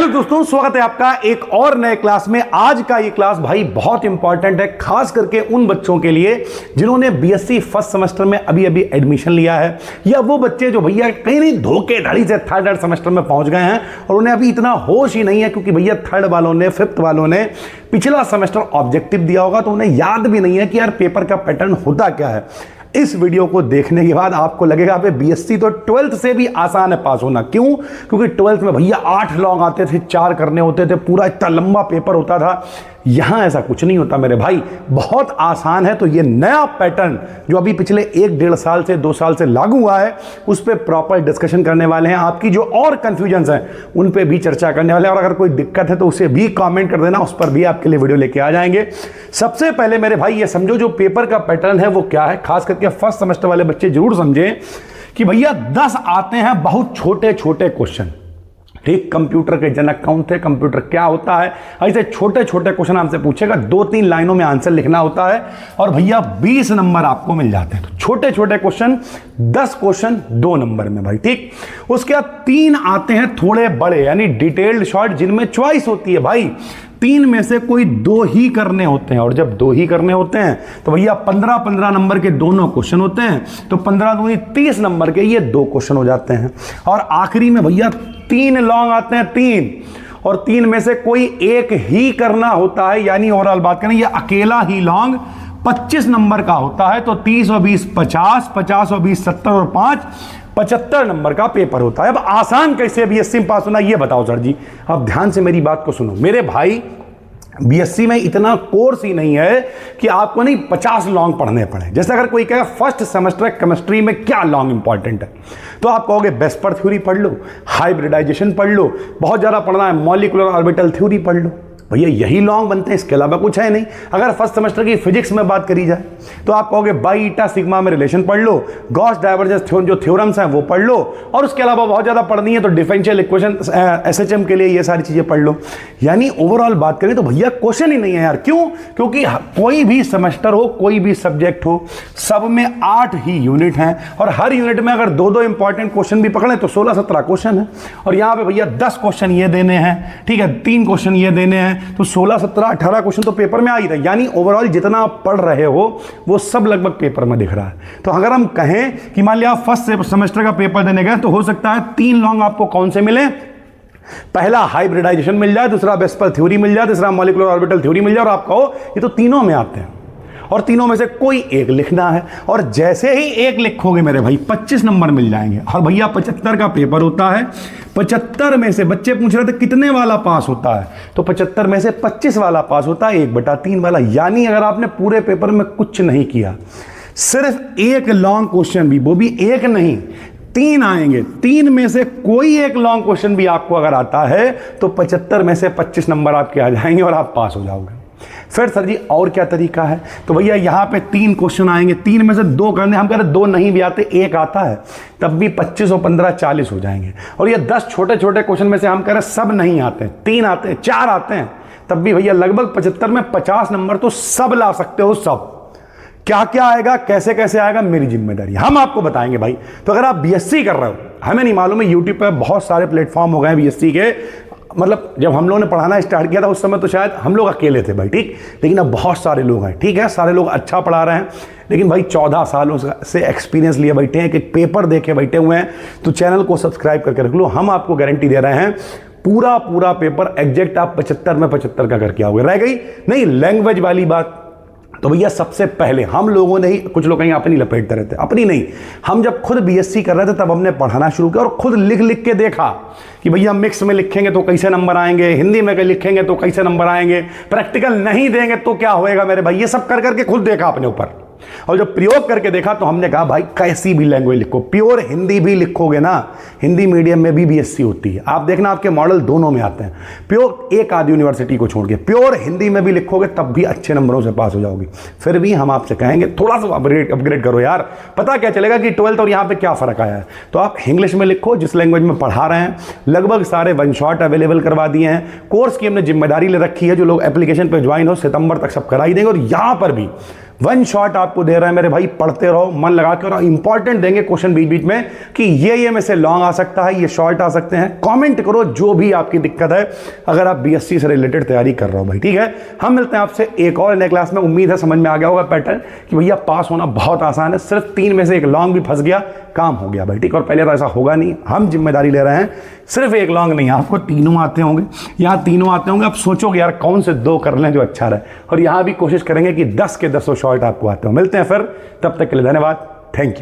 Hello दोस्तों, स्वागत है आपका एक और नए क्लास में। आज का ये क्लास भाई बहुत इंपॉर्टेंट है, खास करके उन बच्चों के लिए जिन्होंने बीएससी फर्स्ट सेमेस्टर में अभी अभी एडमिशन लिया है, या वो बच्चे जो भैया कहीं नहीं धोखेधड़ी से थर्ड सेमेस्टर में पहुंच गए हैं और उन्हें अभी इतना होश ही नहीं है, क्योंकि भैया थर्ड वालों ने, फिफ्थ वालों ने पिछला सेमेस्टर ऑब्जेक्टिव दिया होगा तो उन्हें याद भी नहीं है कि यार पेपर का पैटर्न होता क्या है। इस वीडियो को देखने के बाद आपको लगेगा पे बीएससी तो 12th से भी आसान है पास होना। क्यों? क्योंकि 12th में भैया 8 लॉन्ग आते थे, 4 करने होते थे, पूरा इतना लंबा पेपर होता था। यहां ऐसा कुछ नहीं होता मेरे भाई, बहुत आसान है। तो ये नया पैटर्न जो अभी पिछले 1-1.5 साल से 2 साल से लागू हुआ है, उस पर प्रॉपर डिस्कशन करने वाले हैं। आपकी जो और कंफ्यूजन्स हैं उन पे भी चर्चा करने वाले हैं, और अगर कोई दिक्कत है तो उसे भी कमेंट कर देना, उस पर भी आपके लिए वीडियो लेके आ जाएंगे। सबसे पहले मेरे भाई ये समझो जो पेपर का पैटर्न है वो क्या है, खास करके फर्स्ट सेमेस्टर वाले बच्चे जरूर समझें कि भैया 10 आते हैं बहुत छोटे छोटे क्वेश्चन। ठीक, कंप्यूटर के जनक कौन थे, कंप्यूटर क्या होता है, ऐसे छोटे छोटे क्वेश्चन हमसे पूछेगा, 2-3 लाइनों में आंसर लिखना होता है और भैया 20 नंबर आपको मिल जाते हैं। तो छोटे छोटे क्वेश्चन, 10 क्वेश्चन 2 नंबर में भाई। ठीक, उसके बाद 3 आते हैं थोड़े बड़े, यानी डिटेल्ड शॉर्ट, जिनमें चॉइस होती है भाई। 3 में से कोई 2 ही करने होते हैं, और जब 2 ही करने होते हैं तो भैया 15-15 नंबर के दोनों क्वेश्चन होते हैं, तो 15 दूनी 30 नंबर के ये 2 क्वेश्चन हो जाते हैं। और आखिरी में भैया 3 लॉन्ग आते हैं, 3, और 3 में से कोई एक ही करना होता है, यानी ओवरऑल बात करें ये अकेला ही लॉन्ग 25 नंबर का होता है। तो 30 और 20 50, 50 और 20 70 और 5 75 नंबर का पेपर होता है। अब आसान कैसे बीएससी में पास होना ये बताओ सर जी। अब ध्यान से मेरी बात को सुनो मेरे भाई, बीएससी में इतना कोर्स ही नहीं है कि आपको नहीं 50 लॉन्ग पढ़ने पड़े। जैसे अगर कोई कहे फर्स्ट सेमेस्टर केमिस्ट्री में क्या लॉन्ग इंपॉर्टेंट है, तो आप कहोगे वेस्पर थ्योरी पढ़ लो, हाइब्रिडाइजेशन पढ़ लो, बहुत ज़्यादा पढ़ना है मॉलिक्यूलर ऑर्बिटल थ्योरी पढ़ लो। भैया यही लॉन्ग बनते हैं, इसके अलावा कुछ है नहीं। अगर फर्स्ट सेमेस्टर की फिजिक्स में बात करी जाए तो आप कहोगे बाई ईटा सिग्मा में रिलेशन पढ़ लो, गॉस डाइवर्जेंस जो थ्योरम्स हैं वो पढ़ लो, और उसके अलावा बहुत ज़्यादा पढ़नी है तो डिफरेंशियल इक्वेशन एसएचएम के लिए ये सारी चीज़ें पढ़ लो। यानी ओवरऑल बात करें तो भैया क्वेश्चन ही नहीं है यार। क्यों? क्योंकि कोई भी सेमेस्टर हो, कोई भी सब्जेक्ट हो, सब में 8 ही यूनिट हैं, और हर यूनिट में अगर 2-2 इंपॉर्टेंट क्वेश्चन भी पकड़ें तो 16-17 क्वेश्चन है। और यहाँ पे भैया 10 क्वेश्चन ये देने हैं, ठीक है, 3 क्वेश्चन ये देने हैं, तो 16-17-18 क्वेश्चन तो पेपर में आ ही रहा है। यानी ओवरऑल जितना आप पढ़ रहे हो वो सब लगभग पेपर में दिख रहा है। तो अगर हम कहें कि मान लिया आप फर्स्ट सेमेस्टर का पेपर देने गए, तो हो सकता है 3 लॉन्ग आपको कौन से मिले, पहला हाइब्रिडाइजेशन मिल जाए, दूसरा वेस्पर थ्योरी मिल जाए, तीसरा मॉलिक्यूलर ऑर्बिटल थ्योरी मिल जाए, और आप कहो ये तो तीनों में आते हैं, और तीनों में से कोई एक लिखना है। और जैसे ही एक लिखोगे मेरे भाई 25 नंबर मिल जाएंगे। और भैया 75 का पेपर होता है, 75 में से बच्चे पूछ रहे थे कितने वाला पास होता है, तो 75 में से 25 वाला पास होता है, 1/3 वाला। यानी अगर आपने पूरे पेपर में कुछ नहीं किया, सिर्फ एक लॉन्ग क्वेश्चन भी, वो भी एक नहीं 3 आएंगे, 3 में से कोई एक लॉन्ग क्वेश्चन भी आपको अगर आता है तो 75 में से 25 नंबर आपके आ जाएंगे और आप पास हो जाओगे। फिर सर जी और क्या तरीका है, तो भैया यहाँ पे 3 क्वेश्चन आएंगे, 3 में से 2 करने, हम कह रहे 2 नहीं भी आते, 1 आता है, तब भी 25 और 15 40 हो जाएंगे। और ये 10 छोटे छोटे क्वेश्चन में से हम कह रहे सब नहीं आते, 3 आते हैं, 4 आते हैं, तब भी भैया लगभग 75 में 50 नंबर तो सब ला सकते हो। सब क्या क्या आएगा, कैसे कैसे आएगा, मेरी जिम्मेदारी, हम आपको बताएंगे भाई। तो अगर आप बीएससी कर रहे हो, हमें नहीं मालूम है, यूट्यूब पर बहुत सारे प्लेटफॉर्म हो गए बीएससी के, मतलब जब हम लोगों ने पढ़ाना स्टार्ट किया था उस समय तो शायद हम लोग अकेले थे भाई, ठीक, लेकिन अब बहुत सारे लोग हैं, ठीक है, सारे लोग अच्छा पढ़ा रहे हैं। लेकिन भाई 14 सालों से एक्सपीरियंस लिए बैठे हैं, कि पेपर देखे बैठे हुए हैं, तो चैनल को सब्सक्राइब करके रख लो। हम आपको गारंटी दे रहे हैं पूरा पेपर एग्जैक्ट आप 75 में 75 का करके आओगे। रह गई नहीं लैंग्वेज वाली बात, तो भैया सबसे पहले हम लोगों ने ही, कुछ लोग कहीं अपनी लपेटते रहते, अपनी नहीं, हम जब खुद बीएससी कर रहे थे तब हमने पढ़ाना शुरू किया और खुद लिख लिख के देखा कि भैया मिक्स में लिखेंगे तो कैसे नंबर आएंगे, हिंदी में लिखेंगे तो कैसे नंबर आएंगे, प्रैक्टिकल नहीं देंगे तो क्या होएगा मेरे भाई। ये सब कर करके खुद देखा अपने ऊपर, और जब प्रयोग करके देखा तो हमने कहा भाई कैसी भी लैंग्वेज लिखो, प्योर हिंदी भी लिखोगे ना, हिंदी मीडियम में भी बीएससी होती है, आप देखना आपके मॉडल दोनों में आते हैं, प्योर एक आध यूनिवर्सिटी को छोड़ के प्योर हिंदी में भी लिखोगे तब भी अच्छे नंबरों से पास हो जाओगे। फिर भी हम आपसे कहेंगे थोड़ा सा अपग्रेड करो यार, पता क्या चलेगा कि 12th और यहाँ पे क्या फर्क आया है। तो आप इंग्लिश में लिखो, जिस लैंग्वेज में पढ़ा रहे हैं, लगभग सारे 1 शॉट अवेलेबल करवा दिए हैं, कोर्स की हमने जिम्मेदारी ले रखी है, जो लोग एप्लीकेशन पर ज्वाइन हो सितंबर तक सब करा ही देंगे। और यहाँ पर भी वन शॉट आपको दे रहे हैं मेरे भाई, पढ़ते रहो मन लगा के, और इंपॉर्टेंट देंगे क्वेश्चन बीच बीच में कि ये में से लॉन्ग आ सकता है, ये शॉर्ट आ सकते हैं। कमेंट करो जो भी आपकी दिक्कत है, अगर आप बीएससी से रिलेटेड तैयारी कर रहे हो भाई, ठीक है। हम मिलते हैं आपसे एक और नए क्लास में। उम्मीद है समझ में आ गया होगा पैटर्न कि भैया पास होना बहुत आसान है, सिर्फ 3 में से एक लॉन्ग भी फंस गया काम हो गया भाई, ठीक। और पहले तो ऐसा होगा नहीं, हम जिम्मेदारी ले रहे हैं, सिर्फ एक लॉन्ग नहीं, आपको तीनों आते होंगे, यहाँ तीनों आते होंगे। आप सोचोगे यार कौन से 2 कर लें जो अच्छा रहे, और यहाँ भी कोशिश करेंगे कि 10 के 10 शॉर्ट आपको आते हो। मिलते हैं फिर, तब तक के लिए धन्यवाद, थैंक यू।